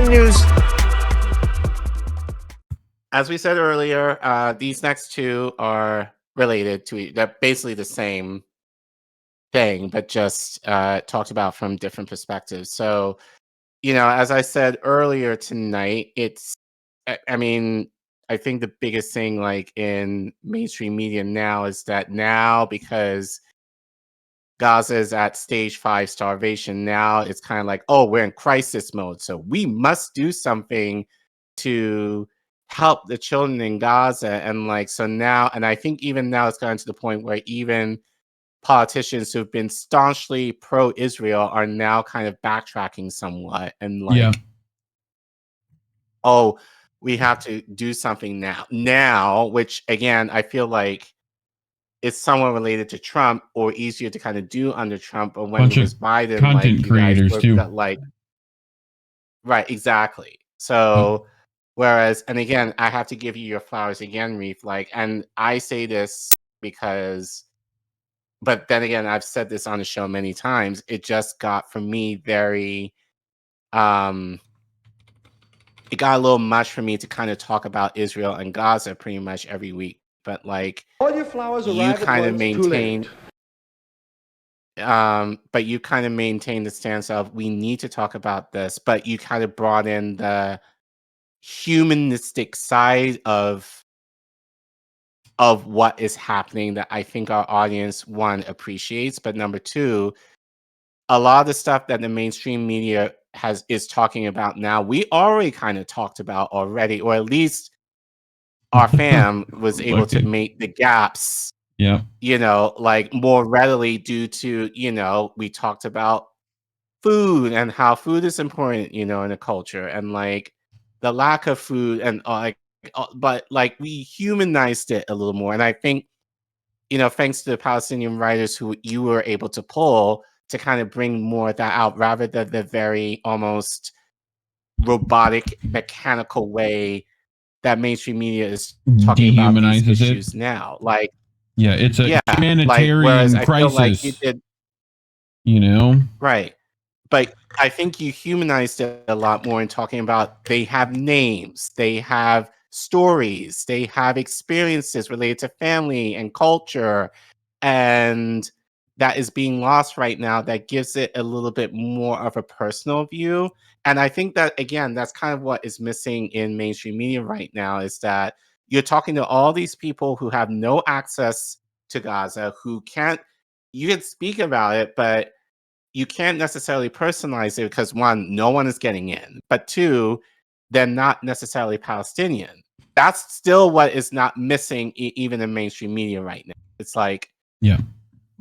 UN News. As we said earlier, these next two are related to they're basically the same thing, but just talked about from different perspectives. So, as I said earlier tonight, I mean, I think the biggest thing like in mainstream media now is that now because Gaza is at stage 5 starvation, now it's kind of like, oh, we're in crisis mode. So we must do something to help the children in Gaza. And like, so now, and I think even now it's gotten to the point where even politicians who've been staunchly pro-Israel are now kind of backtracking somewhat and like, oh, we have to do something now, which again, I feel like it's somewhat related to Trump or easier to kind of do under Trump. Or when it was Biden, content like you creators guys too. got like, right, exactly. So, whereas, and again, I have to give you your flowers again, Reef. Like, and I say this because, but then again, I've said this on the show many times. It just got for me very, it got a little much for me to kind of talk about Israel and Gaza pretty much every week. But like, All your flowers you arrive kind at of once, maintain. too late. But you kind of maintain the stance of we need to talk about this, but you kind of brought in the humanistic side of what is happening that I think our audience, one, appreciates, but number two, a lot of the stuff that the mainstream media is talking about now, we already kind of talked about already, or at least our fam was able to make the gaps, like more readily due to, we talked about food and how food is important, in a culture and like the lack of food and but like we humanized it a little more. And I think, thanks to the Palestinian writers who you were able to pull to kind of bring more of that out rather than the very almost robotic, mechanical way that mainstream media is talking about these issues now. Like, it's a humanitarian whereas I feel crisis. like you did, right. But I think you humanized it a lot more in talking about they have names, they have stories, they have experiences related to family and culture, and that is being lost right now. That gives it a little bit more of a personal view. And I think that, again, that's kind of what is missing in mainstream media right now is that you're talking to all these people who have no access to Gaza, you can speak about it, but you can't necessarily personalize it because one, no one is getting in, but two, they're not necessarily Palestinian. That's still what is not missing even in mainstream media right now. It's like,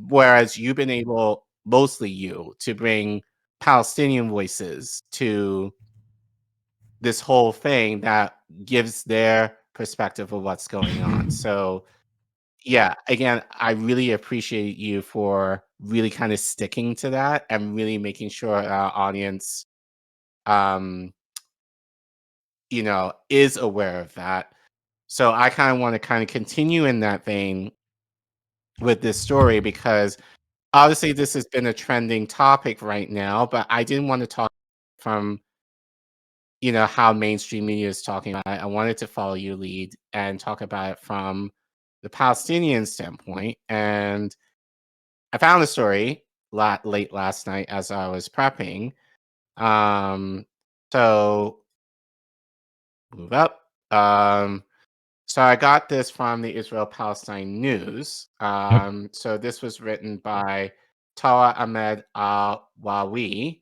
whereas you've been able, mostly you, to bring Palestinian voices to this whole thing that gives their perspective of what's going on. So yeah, again, I really appreciate you for really kind of sticking to that and really making sure our audience, is aware of that. So I kind of want to kind of continue in that vein with this story because obviously this has been a trending topic right now, but I didn't want to talk from, how mainstream media is talking about it. I wanted to follow your lead and talk about it from the Palestinian standpoint. And I found the story late last night as I was prepping. So move up. So I got this from the Israel-Palestine News. So this was written by Tawa Ahmed Al-Wawi.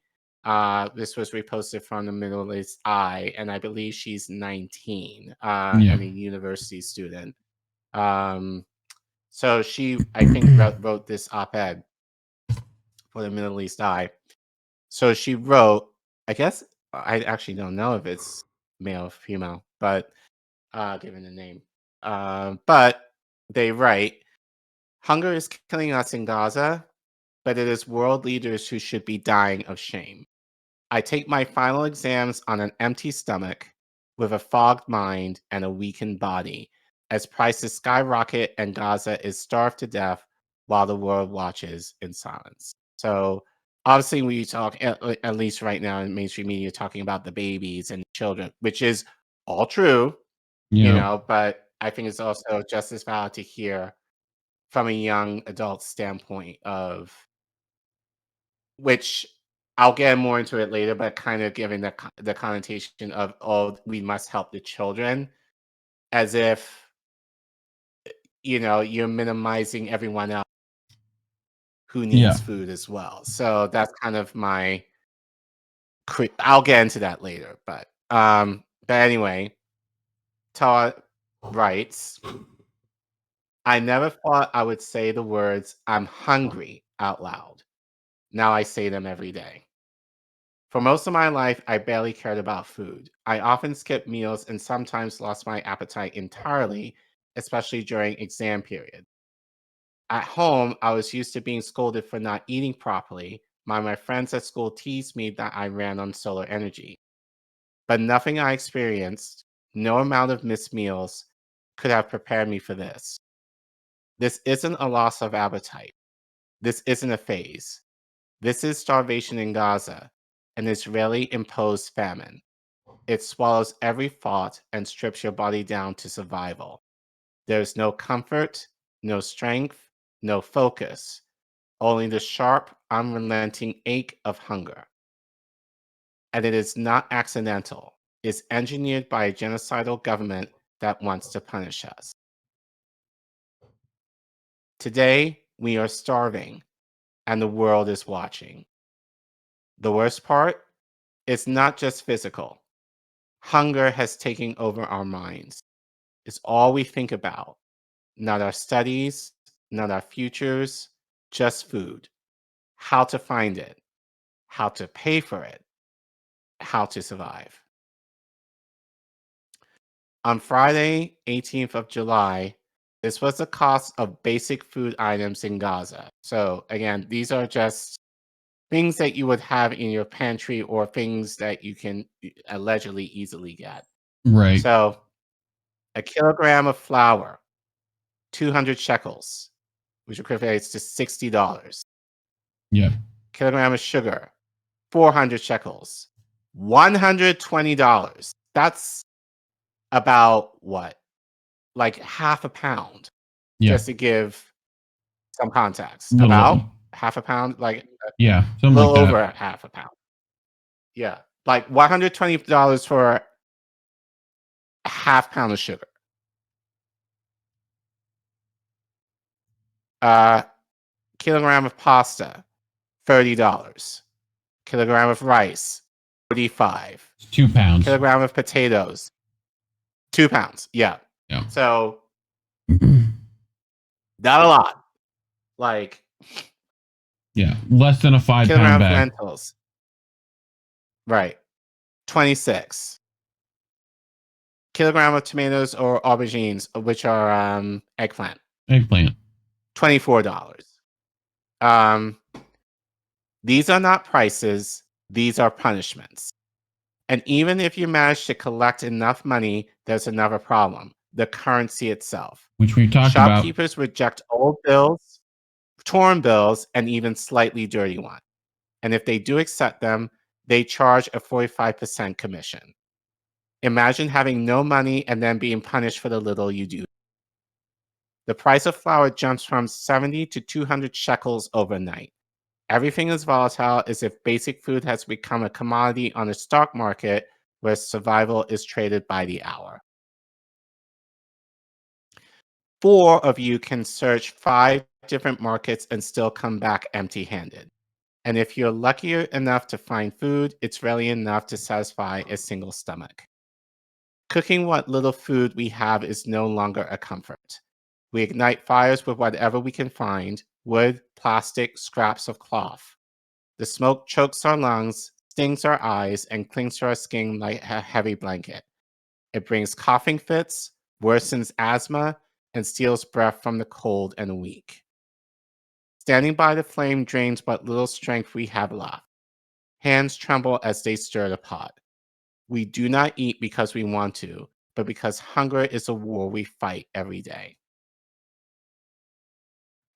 This was reposted from the Middle East Eye, and I believe she's 19 and a university student. So she, I think, wrote this op-ed for the Middle East Eye. So she wrote, I guess, I actually don't know if it's male or female, but given the name. But they write, hunger is killing us in Gaza, but it is world leaders who should be dying of shame. I take my final exams on an empty stomach with a fogged mind and a weakened body as prices skyrocket and Gaza is starved to death while the world watches in silence. So obviously we talk at least right now in mainstream media talking about the babies and children, which is all true, Yeah. but I think it's also just as valid to hear from a young adult standpoint of which I'll get more into it later, but kind of giving the connotation of, oh, we must help the children, as if you're minimizing everyone else who Yeah. needs food as well. So that's kind of my. I'll get into that later, but anyway, Todd writes, I never thought I would say the words "I'm hungry" out loud. Now I say them every day. For most of my life, I barely cared about food. I often skipped meals and sometimes lost my appetite entirely, especially during exam period. At home, I was used to being scolded for not eating properly. My friends at school teased me that I ran on solar energy. But nothing I experienced, no amount of missed meals, could have prepared me for this. This isn't a loss of appetite. This isn't a phase. This is starvation in Gaza, an Israeli imposed famine. It swallows every thought and strips your body down to survival. There's no comfort, no strength, no focus, only the sharp, unrelenting ache of hunger. And it is not accidental. It's engineered by a genocidal government that wants to punish us. Today, we are starving, and the world is watching. The worst part? It's not just physical. Hunger has taken over our minds. It's all we think about. Not our studies, not our futures, just food. How to find it, how to pay for it, how to survive. On Friday, 18th of July, this was the cost of basic food items in Gaza. So, again, these are just things that you would have in your pantry or things that you can allegedly easily get. Right. So, a kilogram of flour, 200 shekels, which equates to $60. Yeah. Kilogram of sugar, 400 shekels, $120. That's about what? Like half a pound, Yeah. just to give some context. Little. About half a pound, like a Yeah. Something little like that. over half a pound. Yeah. Like $120 for a half pound of sugar. Uh, kilogram of pasta, $30. Kilogram of rice, 45. It's 2 pounds. Kilogram of potatoes, 2 pounds. Yeah. Yeah. So not a lot. Like Yeah. Less than a 5 kilogram pound of bag. lentils, right? 26. Kilogram of tomatoes or aubergines, which are eggplant, Eggplant. $24. Um, these are not prices, these are punishments. And even if you manage to collect enough money, there's another problem: the currency itself. Which we've talked about. Shopkeepers reject old bills, torn bills, and even slightly dirty ones. And if they do accept them, they charge a 45% commission. Imagine having no money and then being punished for the little you do. The price of flour jumps from 70 to 200 shekels overnight. Everything is volatile, as if basic food has become a commodity on the stock market where survival is traded by the hour. 4 of you can search 5 different markets and still come back empty handed. And if you're lucky enough to find food, it's rarely enough to satisfy a single stomach. Cooking what little food we have is no longer a comfort. We ignite fires with whatever we can find: wood, plastic, scraps of cloth. The smoke chokes our lungs, stings our eyes, and clings to our skin like a heavy blanket. It brings coughing fits, worsens asthma, and steals breath from the cold and weak. Standing by the flame drains what little strength we have left. Hands tremble as they stir the pot. We do not eat because we want to, but because hunger is a war we fight every day.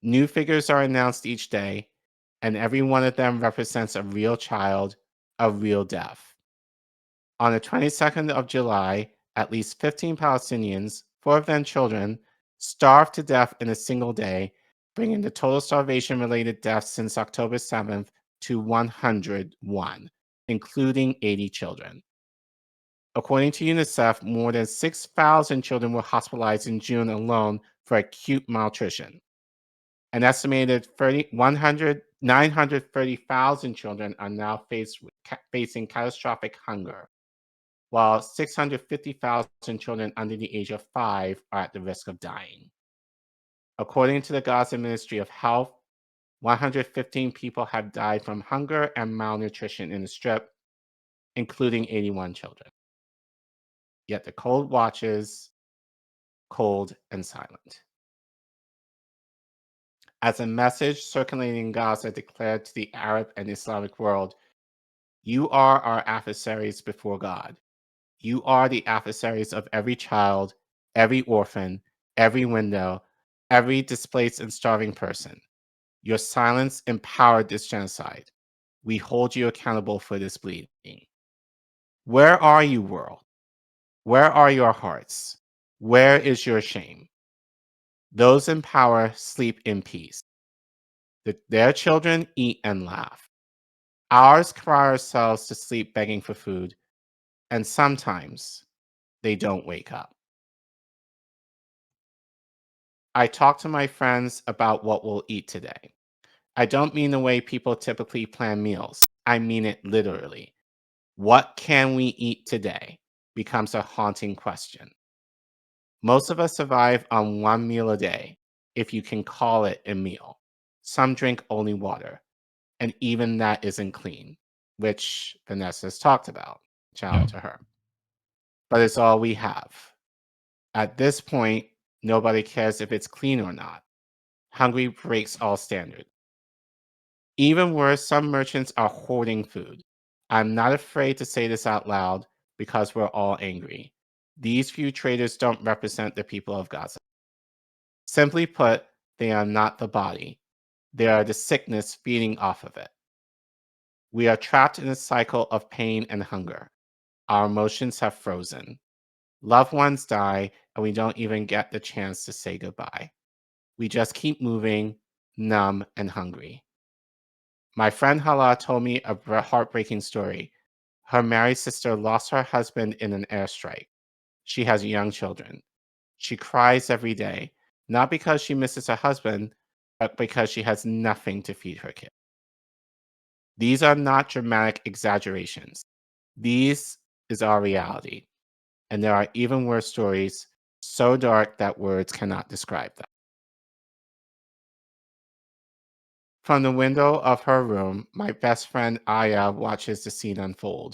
New figures are announced each day, and every one of them represents a real child, a real death. On the 22nd of July, at least 15 Palestinians, 4 of them children, starved to death in a single day, bringing the total starvation-related deaths since October 7th to 101, including 80 children. According to UNICEF, more than 6,000 children were hospitalized in June alone for acute malnutrition. An estimated 930,000 children are now facing catastrophic hunger, while 650,000 children under the age of 5 are at the risk of dying. According to the Gaza Ministry of Health, 115 people have died from hunger and malnutrition in the Strip, including 81 children. Yet the cold watches, cold and silent. As a message circulating in Gaza declared to the Arab and Islamic world, you are our adversaries before God. You are the adversaries of every child, every orphan, every widow, every displaced and starving person. Your silence empowered this genocide. We hold you accountable for this bleeding. Where are you, world? Where are your hearts? Where is your shame? Those in power sleep in peace. Their children eat and laugh. Ours cry ourselves to sleep begging for food, and sometimes they don't wake up. I talk to my friends about what we'll eat today. I don't mean the way people typically plan meals. I mean it literally. What can we eat today becomes a haunting question. Most of us survive on one meal a day, if you can call it a meal. Some drink only water, and even that isn't clean, which Vanessa's talked about. Shout out to her. But it's all we have. At this point, nobody cares if it's clean or not. Hungry breaks all standards. Even worse, some merchants are hoarding food. I'm not afraid to say this out loud because we're all angry. These few traders don't represent the people of Gaza. Simply put, they are not the body. They are the sickness feeding off of it. We are trapped in a cycle of pain and hunger. Our emotions have frozen. Loved ones die, and we don't even get the chance to say goodbye. We just keep moving, numb and hungry. My friend Hala told me a heartbreaking story. Her married sister lost her husband in an airstrike. She has young children. She cries every day, not because she misses her husband, but because she has nothing to feed her kid. These are not dramatic exaggerations. These is our reality. And there are even worse stories, so dark that words cannot describe them. From the window of her room, my best friend Aya watches the scene unfold.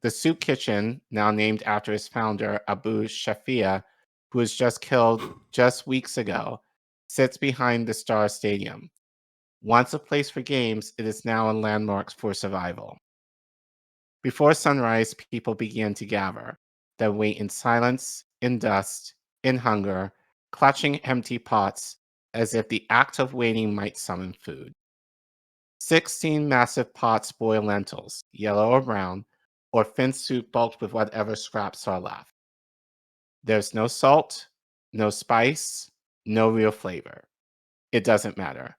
The soup kitchen, now named after its founder, Abu Shafia, who was just killed just weeks ago, sits behind the Star Stadium. Once a place for games, it is now a landmark for survival. Before sunrise, people begin to gather. They wait in silence, in dust, in hunger, clutching empty pots as if the act of waiting might summon food. 16 massive pots boil lentils, yellow or brown, or thin soup bulked with whatever scraps are left. There's no salt, no spice, no real flavor. It doesn't matter.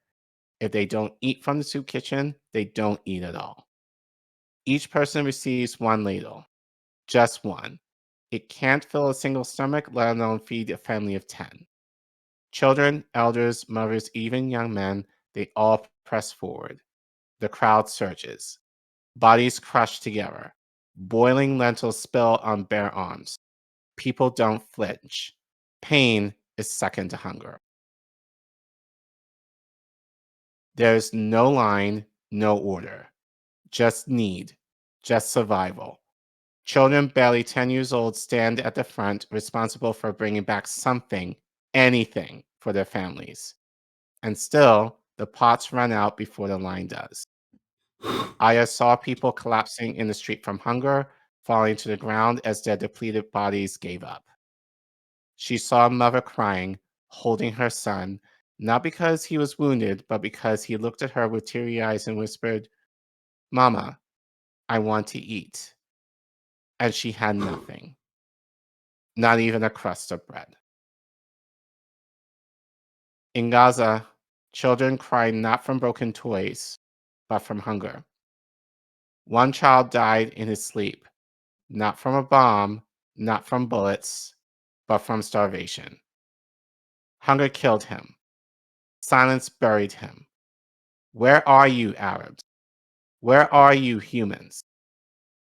If they don't eat from the soup kitchen, they don't eat at all. Each person receives one ladle, just one. It can't fill a single stomach, let alone feed a family of 10. Children, elders, mothers, even young men, they all press forward. The crowd surges. Bodies crushed together. Boiling lentils spill on bare arms. People don't flinch. Pain is second to hunger. There's no line, no order. Just need, just survival. Children barely 10 years old stand at the front, responsible for bringing back something, anything, for their families. And still, the pots run out before the line does. Aya saw people collapsing in the street from hunger, falling to the ground as their depleted bodies gave up. She saw a mother crying, holding her son, not because he was wounded, but because he looked at her with teary eyes and whispered, "Mama, I want to eat." And she had nothing, not even a crust of bread. In Gaza, children cry not from broken toys, but from hunger. One child died in his sleep, not from a bomb, not from bullets, but from starvation. Hunger killed him. Silence buried him. Where are you, Arabs? Where are you, humans?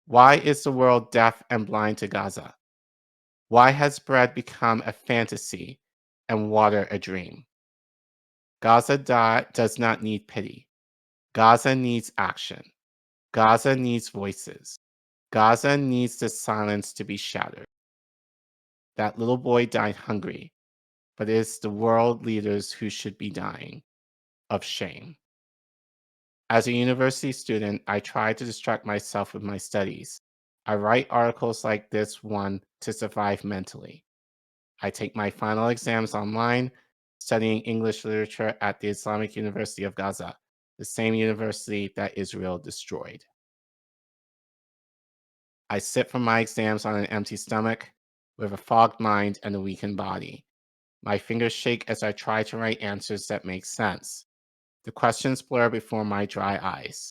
Why is the world deaf and blind to Gaza? Why has bread become a fantasy and water a dream? Gaza does not need pity. Gaza needs action. Gaza needs voices. Gaza needs the silence to be shattered. That little boy died hungry, but it's the world leaders who should be dying of shame. As a university student, I try to distract myself with my studies. I write articles like this one to survive mentally. I take my final exams online, studying English literature at the Islamic University of Gaza, the same university that Israel destroyed. I sit for my exams on an empty stomach, with a fogged mind and a weakened body. My fingers shake as I try to write answers that make sense. The questions blur before my dry eyes.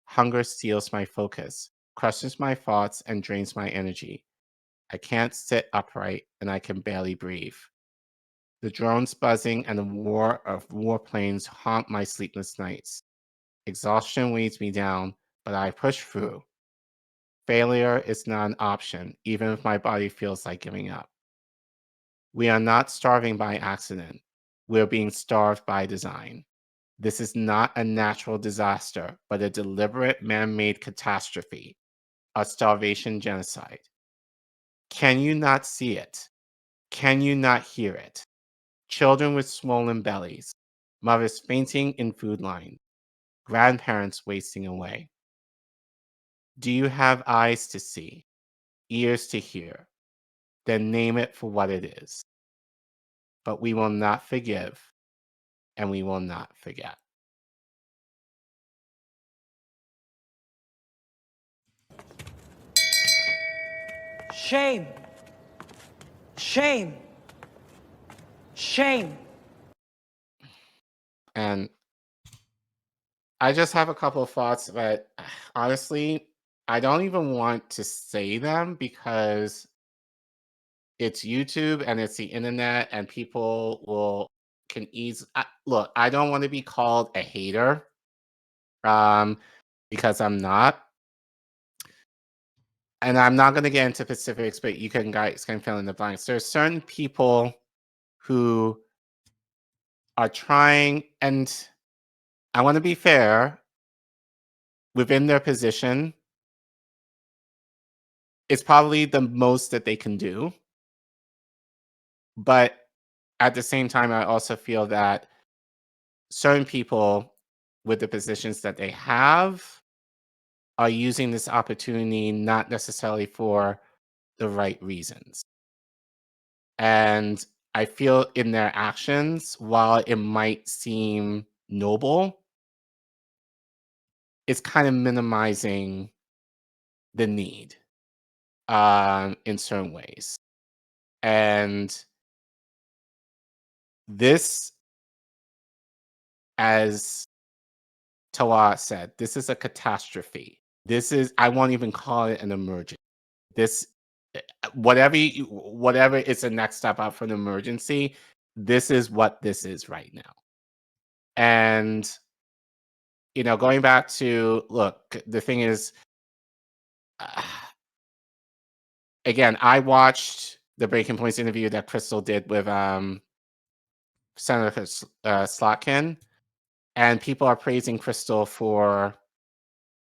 Hunger steals my focus, crushes my thoughts, and drains my energy. I can't sit upright, and I can barely breathe. The drones buzzing and the roar of warplanes haunt my sleepless nights. Exhaustion weighs me down, but I push through. Failure is not an option, even if my body feels like giving up. We are not starving by accident. We're being starved by design. This is not a natural disaster, but a deliberate man-made catastrophe, a starvation genocide. Can you not see it? Can you not hear it? Children with swollen bellies, mothers fainting in food lines, grandparents wasting away. Do you have eyes to see, ears to hear? Then name it for what it is. But we will not forgive, and we will not forget. Shame. Shame. Shame. And I just have a couple of thoughts, but honestly, I don't even want to say them because it's YouTube and it's the internet, and people can easily look. I don't want to be called a hater, because I'm not, and I'm not going to get into specifics, but you guys can fill in the blanks. There's certain people who are trying, and I want to be fair, within their position, it's probably the most that they can do. But at the same time, I also feel that certain people with the positions that they have are using this opportunity not necessarily for the right reasons. And I feel in their actions, while it might seem noble, it's kind of minimizing the need in certain ways. And this, as Tawa said, this is a catastrophe. I won't even call it an emergency. This, whatever is the next step up for an emergency, this is what this is right now. And, going back to, look, the thing is, again, I watched the Breaking Points interview that Crystal did with Senator Slotkin, and people are praising Crystal for,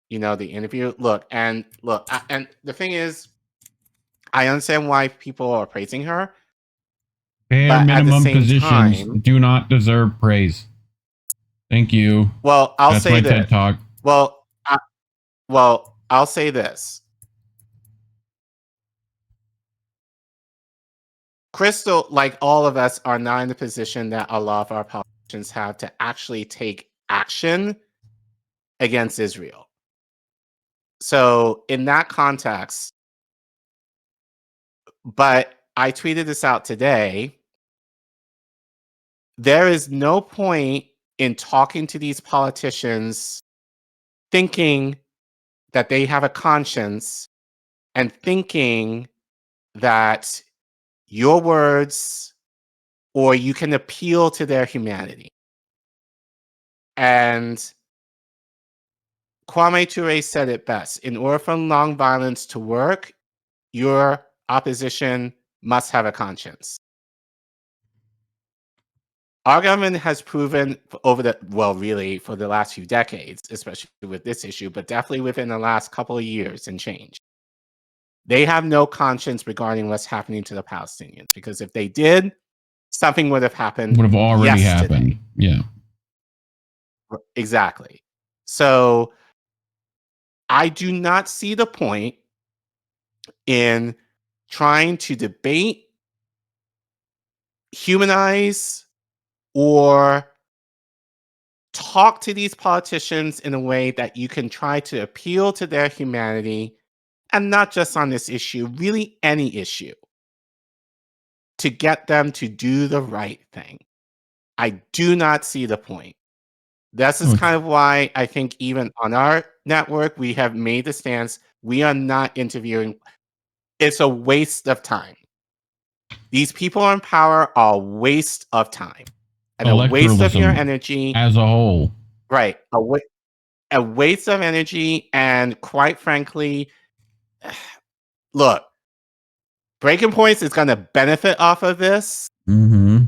the interview. And the thing is, I understand why people are praising her, Bare but at the minimum same positions time, do not deserve praise. Thank you. well, I'll That's say my this. TED Talk. Well, I'll say this. Crystal, like all of us, are not in the position that a lot of our politicians have to actually take action against Israel. So in that context, but I tweeted this out today, there is no point in talking to these politicians thinking that they have a conscience and thinking that your words or you can appeal to their humanity. And Kwame Ture said it best. In order for nonviolence to work, your opposition must have a conscience. Our government has proven over the, well, really for the last few decades, especially with this issue, but definitely within the last couple of years and change. They have no conscience regarding what's happening to the Palestinians, because if they did, something would have happened. Would have already yesterday. happened. Yeah. Exactly. So I do not see the point in trying to debate, humanize, or talk to these politicians in a way that you can try to appeal to their humanity, and not just on this issue, really any issue, to get them to do the right thing. I do not see the point. This is kind of why I think even on our network, we have made the stance, we are not interviewing. It's a waste of time. These people in power are a waste of time and a waste of your energy. As a whole. Right. A waste of energy. And quite frankly, look, Breaking Points is going to benefit off of this due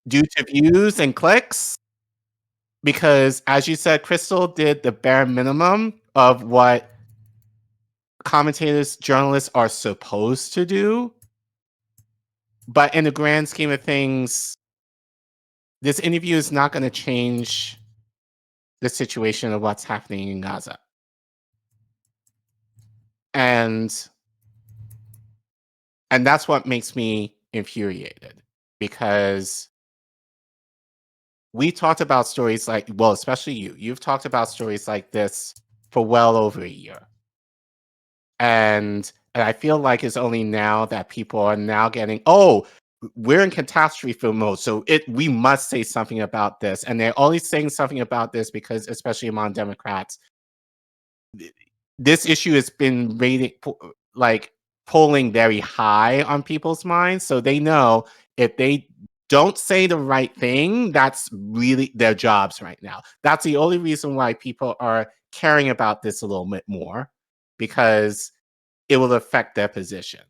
to views and clicks. Because as you said, Crystal did the bare minimum of what commentators, journalists are supposed to do. But in the grand scheme of things, this interview is not going to change the situation of what's happening in Gaza. And that's what makes me infuriated, because we talked about stories like, well, especially you've talked about stories like this for well over a year. And I feel like it's only now that people are now getting, oh, we're in catastrophe mode, so we must say something about this. And they're only saying something about this because, especially among Democrats, this issue has been rated, like, polling very high on people's minds. So they know if they don't say the right thing, that's really their jobs right now. That's the only reason why people are caring about this a little bit more, because it will affect their position.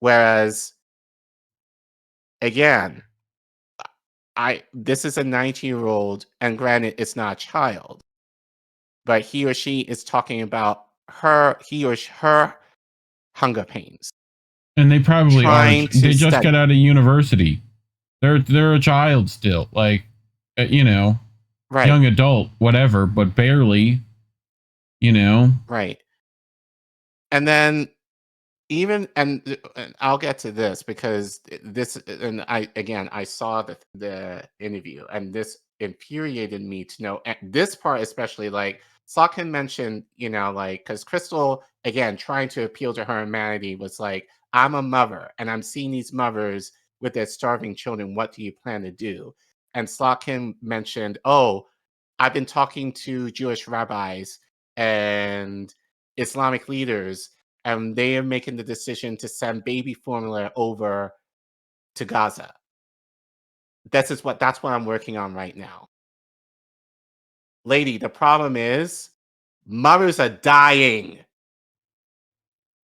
Whereas, again, this is a 19-year-old, and granted, it's not a child, but he or she is talking about her hunger pains. And they probably are. They just study. got out of university. They're a child still, like, right. Young adult, whatever, but barely, Right. And then even, and I'll get to this, because this, and I saw the interview, and this infuriated me to know, this part especially, like Slokin mentioned, like, because Crystal, again, trying to appeal to her humanity, was like, I'm a mother, and I'm seeing these mothers with their starving children. What do you plan to do? And Slokin mentioned, oh, I've been talking to Jewish rabbis and Islamic leaders, and they are making the decision to send baby formula over to Gaza. That's what I'm working on right now. Lady, the problem is mothers are dying.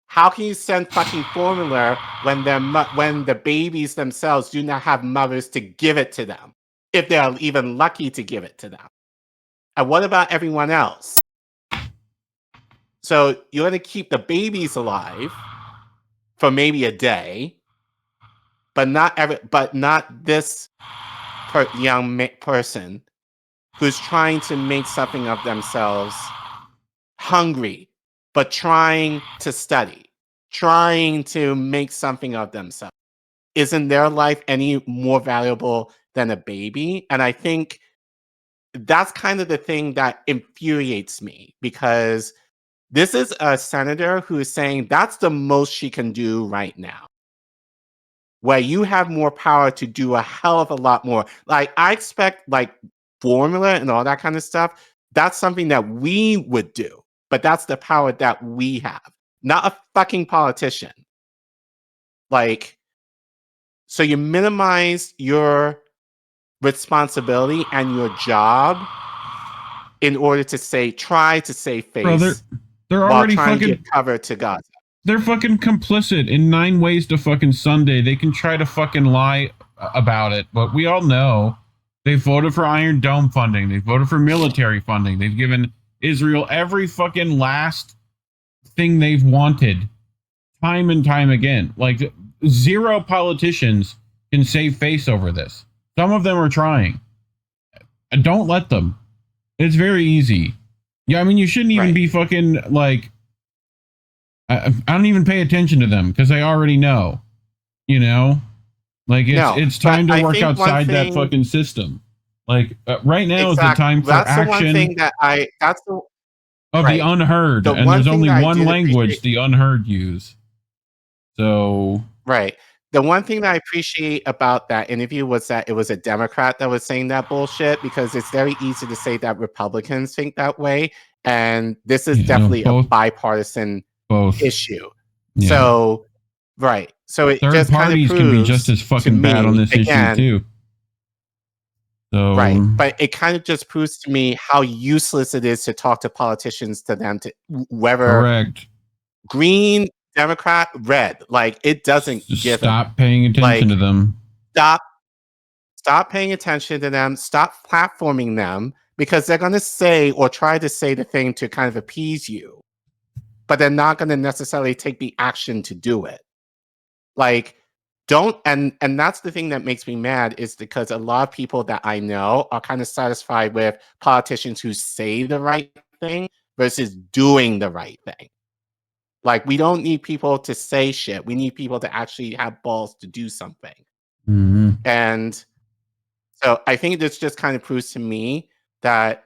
How can you send fucking formula when the babies themselves do not have mothers to give it to them, if they're even lucky to give it to them? And what about everyone else? So you're going to keep the babies alive for maybe a day, but not this young person who's trying to make something of themselves, hungry, but trying to study, trying to make something of themselves. Isn't their life any more valuable than a baby. And I think that's kind of the thing that infuriates me, because this is a senator who is saying that's the most she can do right now, where you have more power to do a hell of a lot more. Like, I expect like formula and all that kind of stuff. That's something that we would do, but that's the power that we have, not a fucking politician. Like, so you minimize your responsibility and your job in order to try to save Bro, face they're while already trying to fucking give cover to Gaza. they're fucking complicit in 9 ways to fucking Sunday. They can try to fucking lie about it, but we all know they voted for Iron Dome funding. They voted for military funding. They've given Israel every fucking last thing they've wanted, time and time again. Like, 0 politicians can save face over this. Some of them are trying. Don't let them. It's very easy. Yeah, I mean, you shouldn't even be fucking like. I don't even pay attention to them because I already know. You know, like it's time to work outside that fucking system. Like right now is the time for action. That's the one thing that the unheard, and there's only one language the unheard use. So the one thing that I appreciate about that interview was that it was a Democrat that was saying that bullshit, because it's very easy to say that Republicans think that way, and this is definitely a bipartisan issue. Yeah. So so it third just parties kind of can be just as fucking bad on this issue too. So but it kind of just proves to me how useless it is to talk to politicians, to them, to whether green, Democrat, red. Like, it doesn't give stop paying attention to them. Stop paying attention to them. Stop platforming them, because they're going to say or try to say the thing to kind of appease you, but they're not going to necessarily take the action to do it. Like, and that's the thing that makes me mad, is because a lot of people that I know are kind of satisfied with politicians who say the right thing versus doing the right thing. Like, we don't need people to say shit. We need people to actually have balls to do something. Mm-hmm. And so I think this just kind of proves to me that,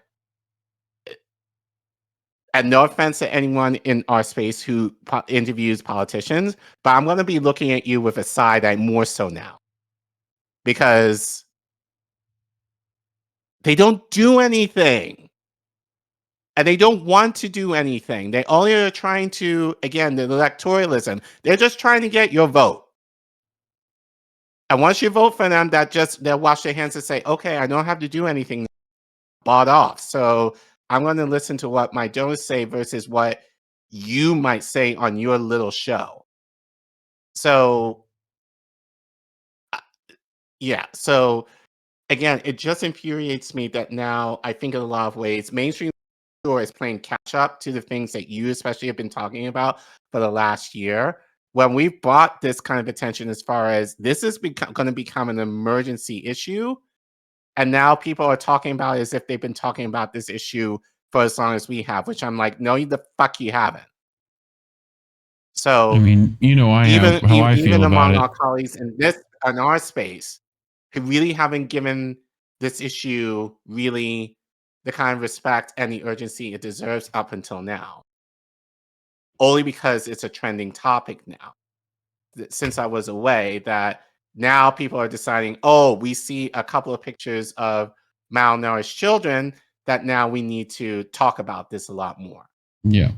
and no offense to anyone in our space who interviews politicians, but I'm going to be looking at you with a side eye more so now, because they don't do anything. And they don't want to do anything. They only are trying to, again, the electoralism. They're just trying to get your vote. And once you vote for them, they'll wash their hands and say, okay, I don't have to do anything, bought off. So I'm going to listen to what my donors say versus what you might say on your little show. So, yeah. So, again, it just infuriates me that now, I think in a lot of ways, mainstream is playing catch up to the things that you especially have been talking about for the last year. When we brought this kind of attention, as far as this is going to become an emergency issue, and now people are talking about it as if they've been talking about this issue for as long as we have, which I'm like, no, the fuck you haven't. So, I mean, you know, even feel among about our colleagues in our space, who really haven't given this issue really the kind of respect and the urgency it deserves up until now. Only because it's a trending topic now. Since I was away, that now people are deciding, oh, we see a couple of pictures of malnourished children, that now we need to talk about this a lot more. Yeah.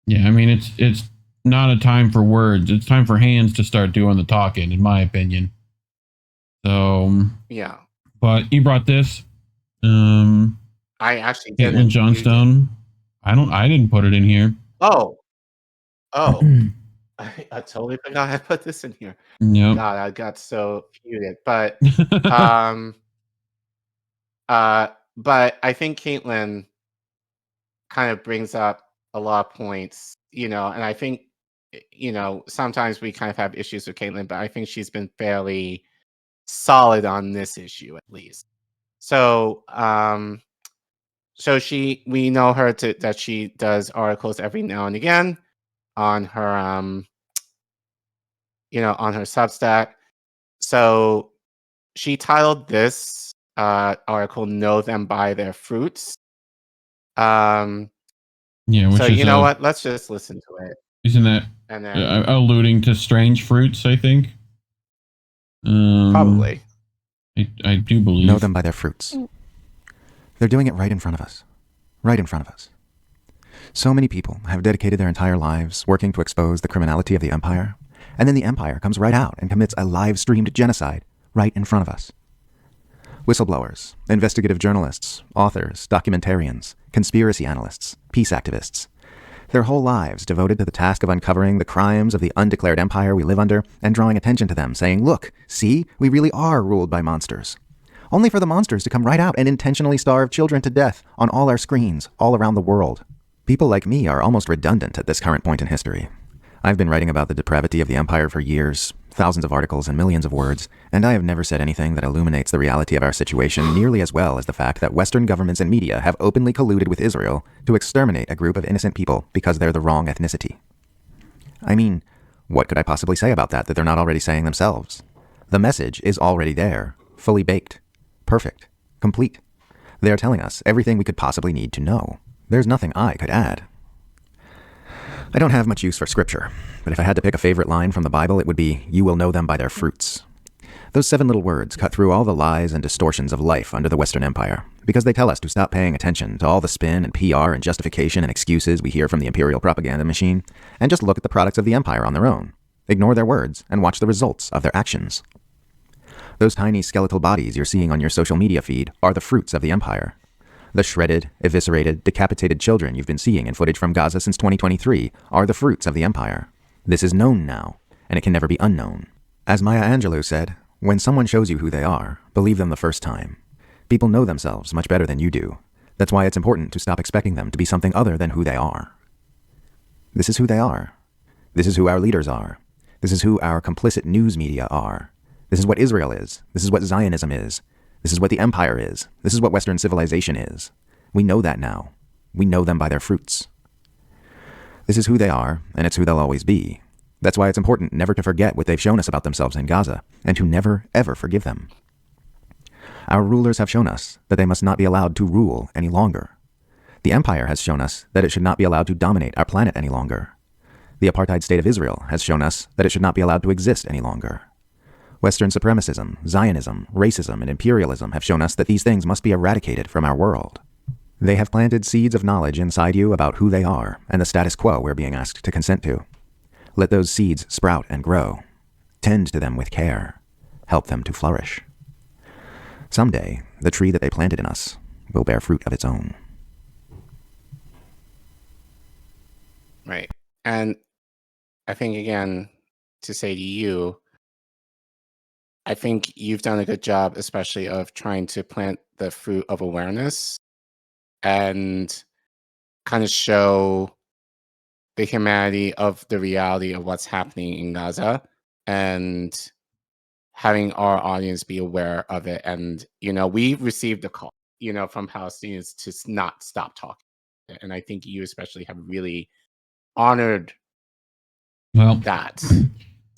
Yeah, I mean, it's not a time for words. It's time for hands to start doing the talking, in my opinion. So, yeah. But you brought this. I actually didn't. Caitlin Johnstone. I didn't put it in here. Oh. I totally forgot I put this in here. Yep. God, I got so muted. But but I think Caitlin kind of brings up a lot of points, and I think, sometimes we kind of have issues with Caitlin, but I think she's been fairly solid on this issue, at least. So, we know her that she does articles every now and again on her, on her Substack. So she titled this article "Know Them by Their Fruits." Yeah, which so is you know what? Let's just listen to it. Isn't that And then alluding to strange fruits? I think. Probably. I do believe. Know them by their fruits. They're doing it right in front of us. Right in front of us. So many people have dedicated their entire lives working to expose the criminality of the empire, and then the empire comes right out and commits a live-streamed genocide right in front of us. Whistleblowers, investigative journalists, authors, documentarians, conspiracy analysts, peace activists. Their whole lives devoted to the task of uncovering the crimes of the undeclared empire we live under and drawing attention to them, saying, look, see, we really are ruled by monsters. Only for the monsters to come right out and intentionally starve children to death on all our screens, all around the world. People like me are almost redundant at this current point in history. I've been writing about the depravity of the empire for years, thousands of articles and millions of words, and I have never said anything that illuminates the reality of our situation nearly as well as the fact that Western governments and media have openly colluded with Israel to exterminate a group of innocent people because they're the wrong ethnicity. I mean, what could I possibly say about that they're not already saying themselves? The message is already there, fully baked, perfect, complete. They are telling us everything we could possibly need to know. There's nothing I could add. I don't have much use for scripture, but if I had to pick a favorite line from the Bible, it would be, "You will know them by their fruits." Those 7 little words cut through all the lies and distortions of life under the Western Empire, because they tell us to stop paying attention to all the spin and PR and justification and excuses we hear from the imperial propaganda machine, and just look at the products of the empire on their own. Ignore their words and watch the results of their actions. Those tiny skeletal bodies you're seeing on your social media feed are the fruits of the empire. The shredded, eviscerated, decapitated children you've been seeing in footage from Gaza since 2023 are the fruits of the empire. This is known now, and it can never be unknown. As Maya Angelou said, when someone shows you who they are, believe them the first time. People know themselves much better than you do. That's why it's important to stop expecting them to be something other than who they are. This is who they are. This is who our leaders are. This is who our complicit news media are. This is what Israel is. This is what Zionism is. This is what the empire is. This is what Western civilization is. We know that now. We know them by their fruits. This is who they are, and it's who they'll always be. That's why it's important never to forget what they've shown us about themselves in Gaza, and to never, ever forgive them. Our rulers have shown us that they must not be allowed to rule any longer. The empire has shown us that it should not be allowed to dominate our planet any longer. The apartheid state of Israel has shown us that it should not be allowed to exist any longer. Western supremacism, Zionism, racism, and imperialism have shown us that these things must be eradicated from our world. They have planted seeds of knowledge inside you about who they are and the status quo we're being asked to consent to. Let those seeds sprout and grow. Tend to them with care. Help them to flourish. Someday, the tree that they planted in us will bear fruit of its own. Right. And I think, again, to say to you, I think you've done a good job, especially of trying to plant the fruit of awareness and kind of show the humanity of the reality of what's happening in Gaza and having our audience be aware of it. And, we received a call, from Palestinians to not stop talking. And I think you especially have really honored that.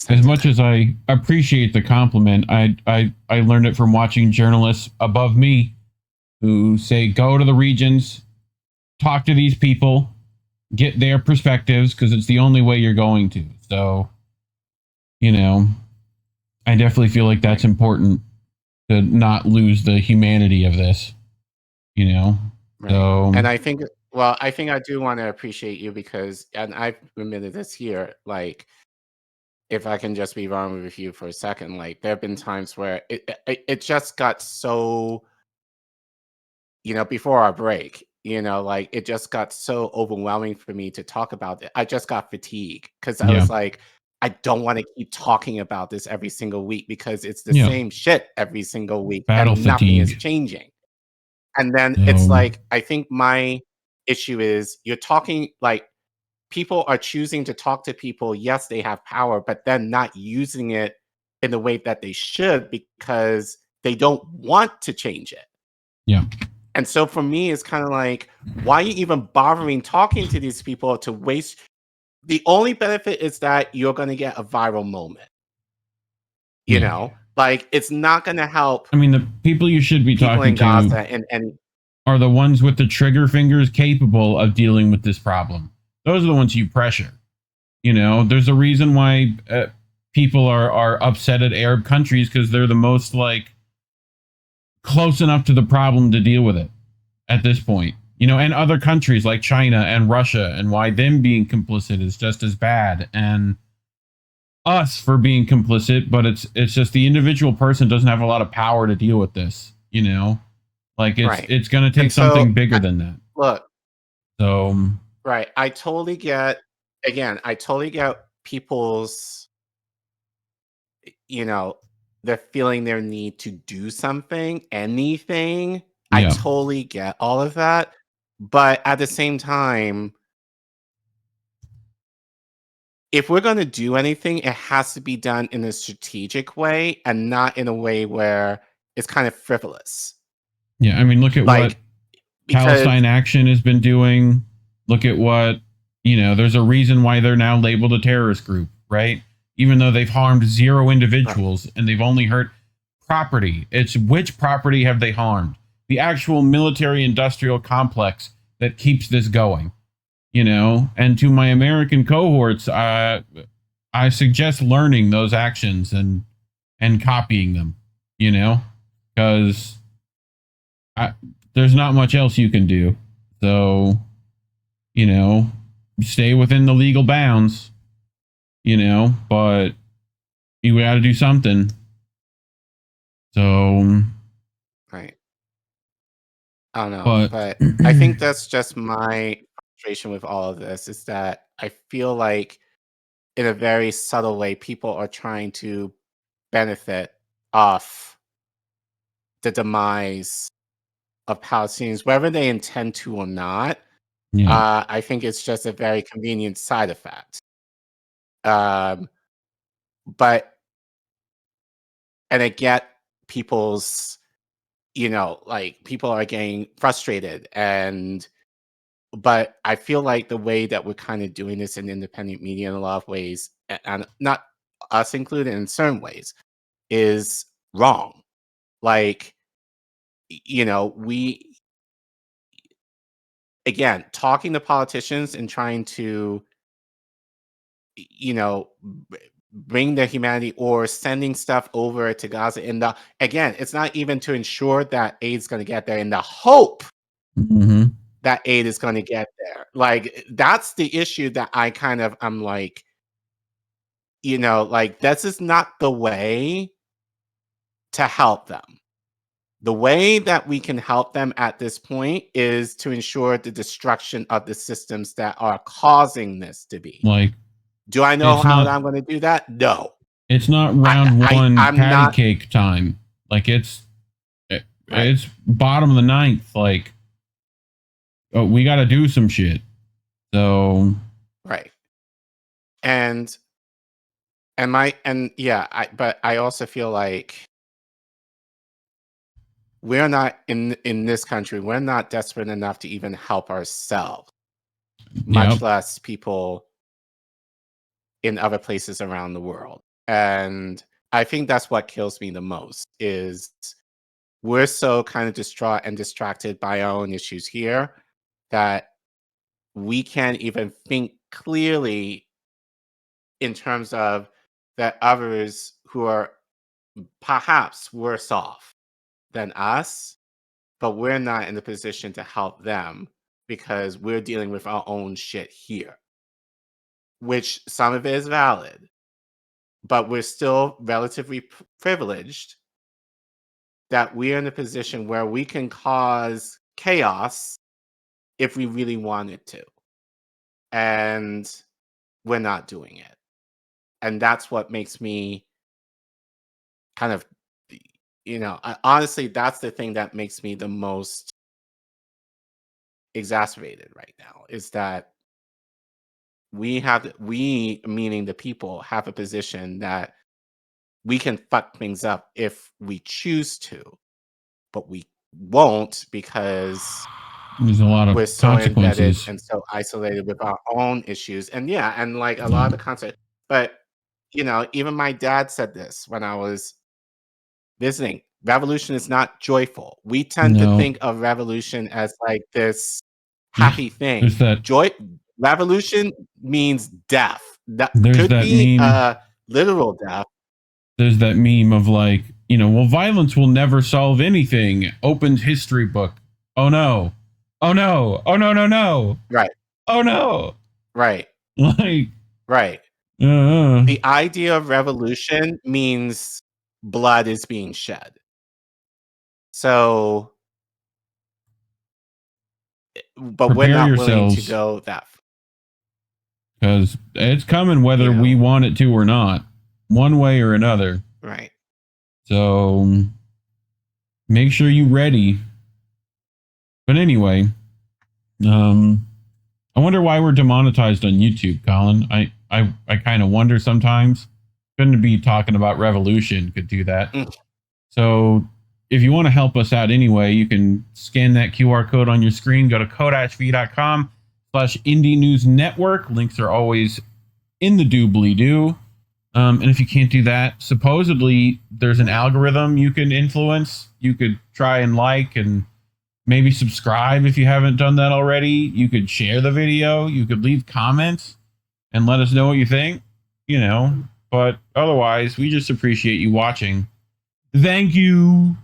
As much as I appreciate the compliment, I learned it from watching journalists above me who say, go to the regions, talk to these people, get their perspectives, because it's the only way you're going to. So, I definitely feel like that's important to not lose the humanity of this, Right. So, and I think, I do want to appreciate you because, and I've admitted this here, like, if I can just be wrong with you for a second, like, there have been times where it just got so, before our break, like, it just got so overwhelming for me to talk about it. I just got fatigued because I was like, I don't want to keep talking about this every single week because it's the same shit every single week and nothing is changing. And then it's like, I think my issue is you're talking, like, people are choosing to talk to people. Yes, they have power, but then not using it in the way that they should because they don't want to change it. Yeah. And so for me, it's kind of like, why are you even bothering talking to these people to waste? The only benefit is that you're going to get a viral moment, Like, it's not going to help. I mean, the people you should be people talking in Gaza to and are the ones with the trigger fingers capable of dealing with this problem. Those are the ones you pressure. You know, there's a reason why people are upset at Arab countries, because they're the most like close enough to the problem to deal with it at this point. You know, and other countries like China and Russia, and why them being complicit is just as bad, and us for being complicit, but it's just the individual person doesn't have a lot of power to deal with this, you know? Like it's going to take something bigger than that. Look. So right, I totally get people's, you know, they're feeling their need to do something, anything. Yeah. I totally get all of that. But at the same time, if we're going to do anything, it has to be done in a strategic way and not in a way where it's kind of frivolous. Yeah, I mean, look at what Palestine Action has been doing. Look at what, you know, there's a reason why they're now labeled a terrorist group, right? Even though they've harmed 0 individuals and they've only hurt property. It's which property have they harmed? The actual military industrial complex that keeps this going, you know? And to my American cohorts, I suggest learning those actions and copying them, you know? Because there's not much else you can do. So, you know, stay within the legal bounds, you know, but you got to do something. So, right. I don't know, but I think that's just my frustration with all of this, is that I feel like in a very subtle way, people are trying to benefit off the demise of Palestinians, whether they intend to or not. yeah. I think it's just a very convenient side effect. But, and I get people's, you know, like, people are getting frustrated, but I feel like the way that we're kind of doing this in independent media in a lot of ways, and not us included in certain ways, is wrong. Like, you know, again, talking to politicians and trying to, you know, bring their humanity, or sending stuff over to Gaza again, it's not even to ensure that aid's going to get there, in the hope that aid is going to get there. Like, that's the issue that I'm like, you know, like, this is not the way to help them. The way that we can help them at this point is to ensure the destruction of the systems that are causing this to be. Like, do I know how I'm going to do that? No. It's not round one patty cake time. Like, it's bottom of the ninth. Like, we got to do some shit. So right. But I also feel like we're not in this country, we're not desperate enough to even help ourselves, much less people in other places around the world. And I think that's what kills me the most, is we're so kind of distraught and distracted by our own issues here that we can't even think clearly in terms of that others who are perhaps worse off than us, but we're not in the position to help them because we're dealing with our own shit here, which some of it is valid, but we're still relatively privileged that we're in a position where we can cause chaos if we really wanted to. And we're not doing it. And that's what makes me kind of, you know, honestly, that's the thing that makes me the most exacerbated right now, is that we meaning the people, have a position that we can fuck things up if we choose to, but we won't, because there's a lot of we're so consequences embedded and so isolated with our own issues. And and like a lot of the concept, but you know, even my dad said this when I was visiting. Revolution is not joyful. We tend to think of revolution as like this happy thing. Revolution means death. That could be literal death. There's that meme of like, well, violence will never solve anything. Opens history book. Oh no. Oh no. Oh no, no, no. Right. Oh no. Right. Like. Right. The idea of revolution means blood is being shed. So, but we're not willing to go that far. Because it's coming whether we want it to or not. One way or another. Right. So, make sure you're ready. But anyway, I wonder why we're demonetized on YouTube, Collin. I kind of wonder sometimes. Couldn't be talking about revolution could do that. So if you want to help us out anyway, you can scan that QR code on your screen. Go to kodashv.com/Indie News Network. Links are always in the doobly-doo. And if you can't do that, supposedly there's an algorithm you can influence. You could try and like and maybe subscribe if you haven't done that already. You could share the video. You could leave comments and let us know what you think, But otherwise, we just appreciate you watching. Thank you.